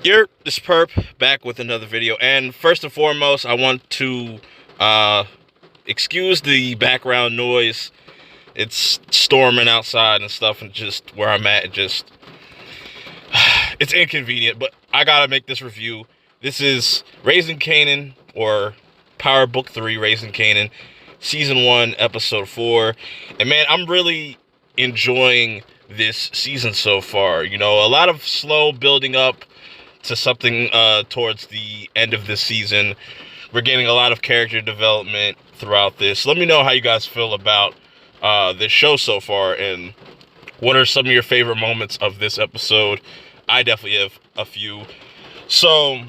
This perp back with another video, and first and foremost, I want to excuse the background noise. It's storming outside and stuff, and just where I'm at, it's inconvenient. But I gotta make this review. This is Raising Kanan, or Power Book 3, Raising Kanan, Season 1, Episode 4. And man, I'm really enjoying this season so far. You know, a lot of slow building up to something towards the end of this season. We're getting a lot of character development throughout this. Let me know how you guys feel about this show so far, and what are some of your favorite moments of this episode. I definitely have a few. So,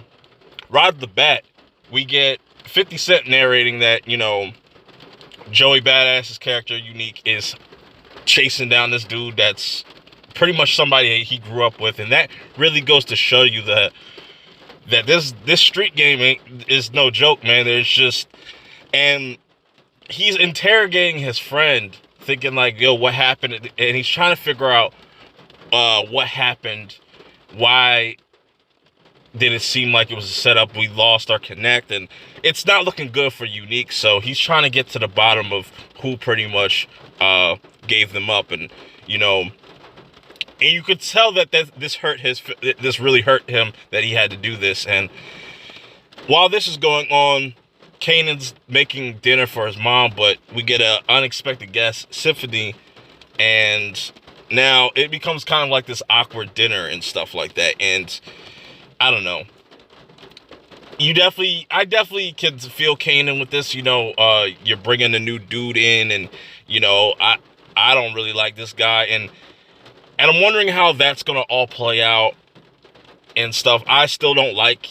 right off the bat, we get 50 Cent narrating that, you know, Joey Badass's character, Unique, is chasing down this dude that's pretty much somebody he grew up with, and that really goes to show you that this street game is no joke, man. And he's interrogating his friend, thinking like, yo, what happened? And he's trying to figure out what happened. Why did it seem like it was a setup? We lost our connect, and it's not looking good for Unique. So he's trying to get to the bottom of who pretty much gave them up, and you know. And you could tell that this really hurt him, that he had to do this. And while this is going on, Kanan's making dinner for his mom, but we get an unexpected guest, Symphony, and now it becomes kind of like this awkward dinner and stuff like that. And I don't know. I definitely can feel Kanan with this. You know, you're bringing a new dude in, and you know, I don't really like this guy, and I'm wondering how that's going to all play out and stuff. I still don't like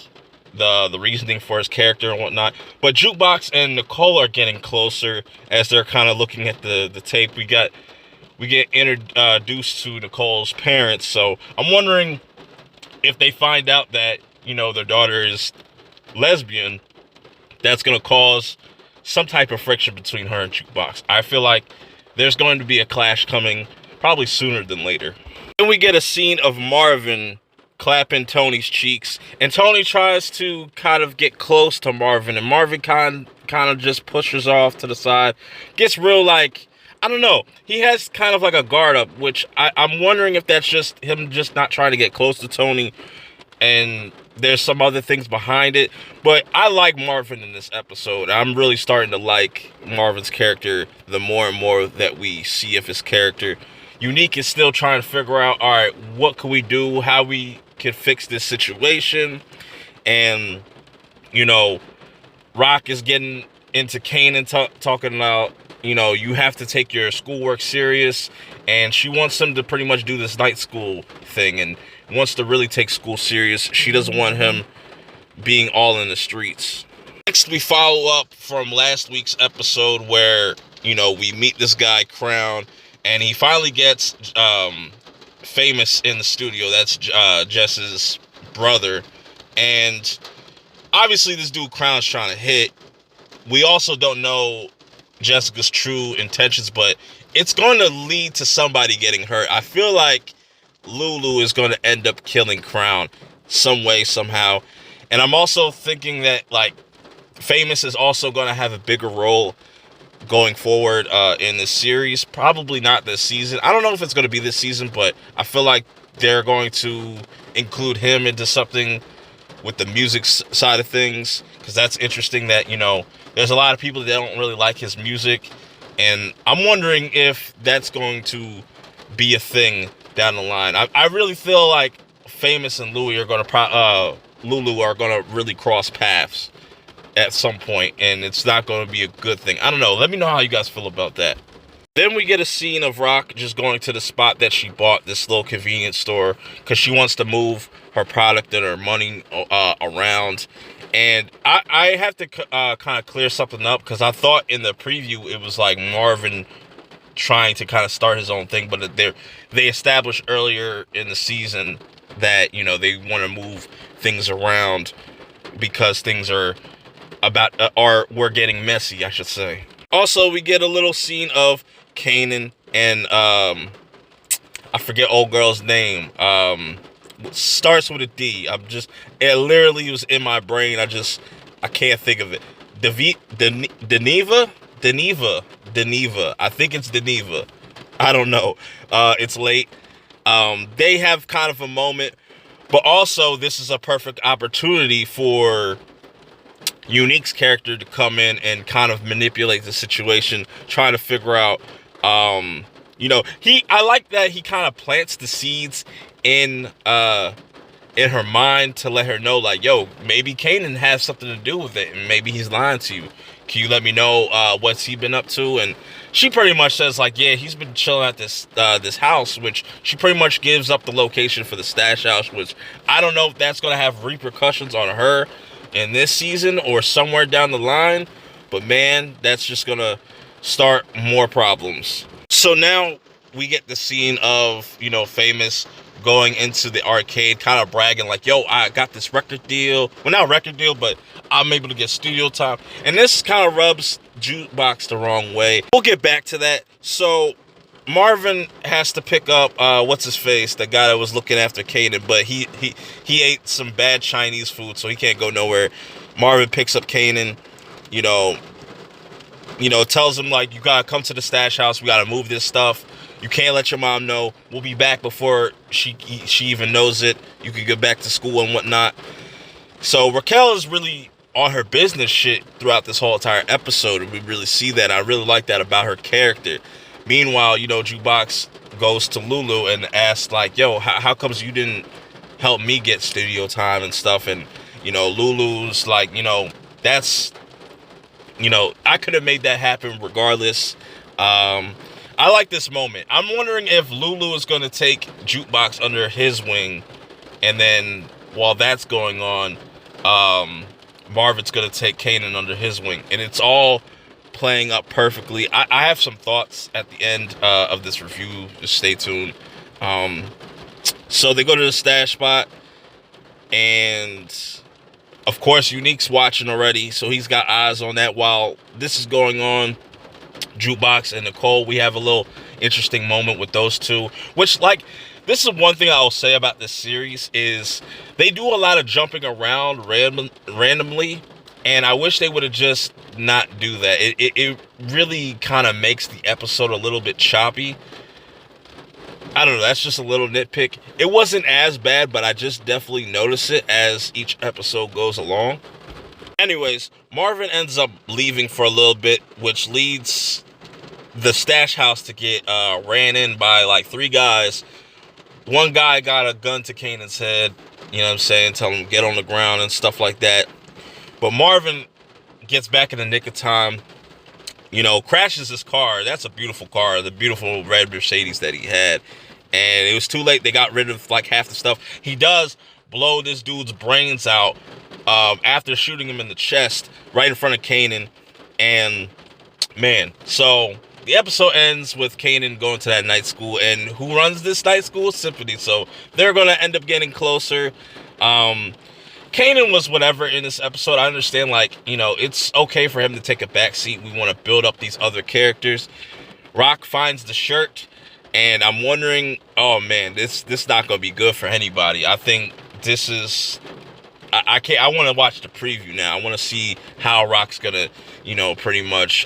the reasoning for his character and whatnot. But Jukebox and Nicole are getting closer as they're kind of looking at the tape. We get introduced to Nicole's parents. So I'm wondering if they find out that, you know, their daughter is lesbian, that's going to cause some type of friction between her and Jukebox. I feel like there's going to be a clash coming probably sooner than later. Then we get a scene of Marvin clapping Tony's cheeks, and Tony tries to kind of get close to Marvin, and Marvin kind of just pushes off to the side. Gets real, like, I don't know. He has kind of like a guard up, which I'm wondering if that's just him just not trying to get close to Tony, and there's some other things behind it. But I like Marvin in this episode. I'm really starting to like Marvin's character the more and more that we see of his character. Unique is still trying to figure out, all right, what can we do, how we can fix this situation. And, you know, Rock is getting into Kanan, talking about, you know, you have to take your schoolwork serious. And she wants him to pretty much do this night school thing and wants to really take school serious. She doesn't want him being all in the streets. Next, we follow up from last week's episode where, you know, we meet this guy, Crown, and he finally gets Famous in the studio. That's Jess's brother. And obviously this dude Crown's trying to hit. We also don't know Jessica's true intentions, but it's going to lead to somebody getting hurt. I feel like Lulu is going to end up killing Crown some way, somehow. And I'm also thinking that, like, Famous is also going to have a bigger role going forward in this series. Probably not this season. I don't know if it's going to be this season, but I feel like they're going to include him into something with the music side of things, because that's interesting that, you know, there's a lot of people that don't really like his music, and I'm wondering if that's going to be a thing down the line. I really feel like Famous and Lulu are going to really cross paths at some point, and it's not going to be a good thing. I don't know. Let me know how you guys feel about that. Then we get a scene of Rock just going to the spot that she bought, this little convenience store, because she wants to move her product and her money around. And I have to kind of clear something up, because I thought in the preview it was like Marvin trying to kind of start his own thing, but they established earlier in the season that, you know, they want to move things around because things are we're getting messy, I should say. Also, we get a little scene of Kanan and I forget old girl's name. starts with a D. It literally was in my brain. I can't think of it. Deneva? Deneva. I think it's Deneva. I don't know. It's late. They have kind of a moment, but also this is a perfect opportunity for Unique's character to come in and kind of manipulate the situation, trying to figure out, I like that he kind of plants the seeds in her mind to let her know, like, yo, maybe Kanan has something to do with it, and maybe he's lying to you. Can you let me know what's he been up to? And she pretty much says, like, yeah, he's been chilling at this house, which she pretty much gives up the location for the stash house, which I don't know if that's going to have repercussions on her in this season or somewhere down the line, but man, that's just going to start more problems. So now we get the scene of, Famous going into the arcade, kind of bragging like, yo, I got this record deal. Well, not record deal, but I'm able to get studio time. And this kind of rubs Jukebox the wrong way. We'll get back to that. So Marvin has to pick up, what's his face, the guy that was looking after Kanan, but he ate some bad Chinese food, so he can't go nowhere. Marvin picks up Kanan, tells him, like, you gotta come to the stash house. We gotta move this stuff. You can't let your mom know. We'll be back before she even knows it. You can get back to school and whatnot. So Raquel is really on her business shit throughout this whole entire episode, and we really see that. I really like that about her character. Meanwhile, Jukebox goes to Lulu and asks, like, yo, how comes you didn't help me get studio time and stuff? And, Lulu's like, that's, I could have made that happen regardless. I like this moment. I'm wondering if Lulu is going to take Jukebox under his wing, and then while that's going on, Marvin's going to take Kanan under his wing, and it's all playing up perfectly. I have some thoughts at the end of this review. Just stay tuned. So they go to the stash spot, and of course Unique's watching already, so he's got eyes on that. While this is going on, Jukebox and Nicole, we have a little interesting moment with those two, which, like, this is one thing I'll say about this series is they do a lot of jumping around randomly, and I wish they would have just not do that. It really kind of makes the episode a little bit choppy. I don't know, that's just a little nitpick. It wasn't as bad, but I just definitely notice it as each episode goes along. Anyways, Marvin ends up leaving for a little bit, which leads the stash house to get ran in by like 3 guys. One guy got a gun to Kanan's head, tell him get on the ground and stuff like that. But Marvin gets back in the nick of time, crashes his car. That's a beautiful car, the beautiful red Mercedes that he had. And it was too late. They got rid of like half the stuff. He does blow this dude's brains out after shooting him in the chest right in front of Kanan. And man, so the episode ends with Kanan going to that night school, and who runs this night school? Symphony. So they're going to end up getting closer. Kanan was whatever in this episode. I understand, like, it's okay for him to take a back seat. We want to build up these other characters. Rock finds the shirt, and I'm wondering, oh man, this not going to be good for anybody. I think this is, I want to watch the preview now. I want to see how Rock's going to, pretty much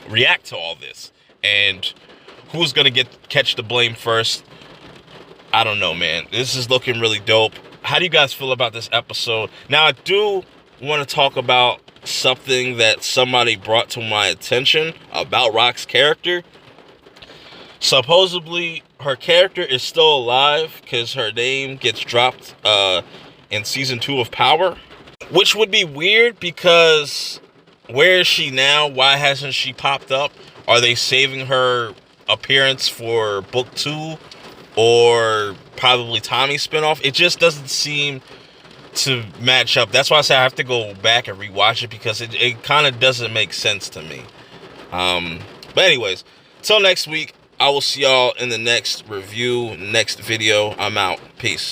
react to all this, and who's going to catch the blame first. I don't know, man. This is looking really dope. How do you guys feel about this episode? Now, I do want to talk about something that somebody brought to my attention about Rock's character. Supposedly, her character is still alive because her name gets dropped in season 2 of Power, which would be weird because where is she now? Why hasn't she popped up? Are they saving her appearance for book 2 or probably Tommy's spinoff? It just doesn't seem to match up. That's why I say I have to go back and rewatch it because it kind of doesn't make sense to me. But anyways, till next week, I will see y'all in the next review, next video. I'm out. Peace.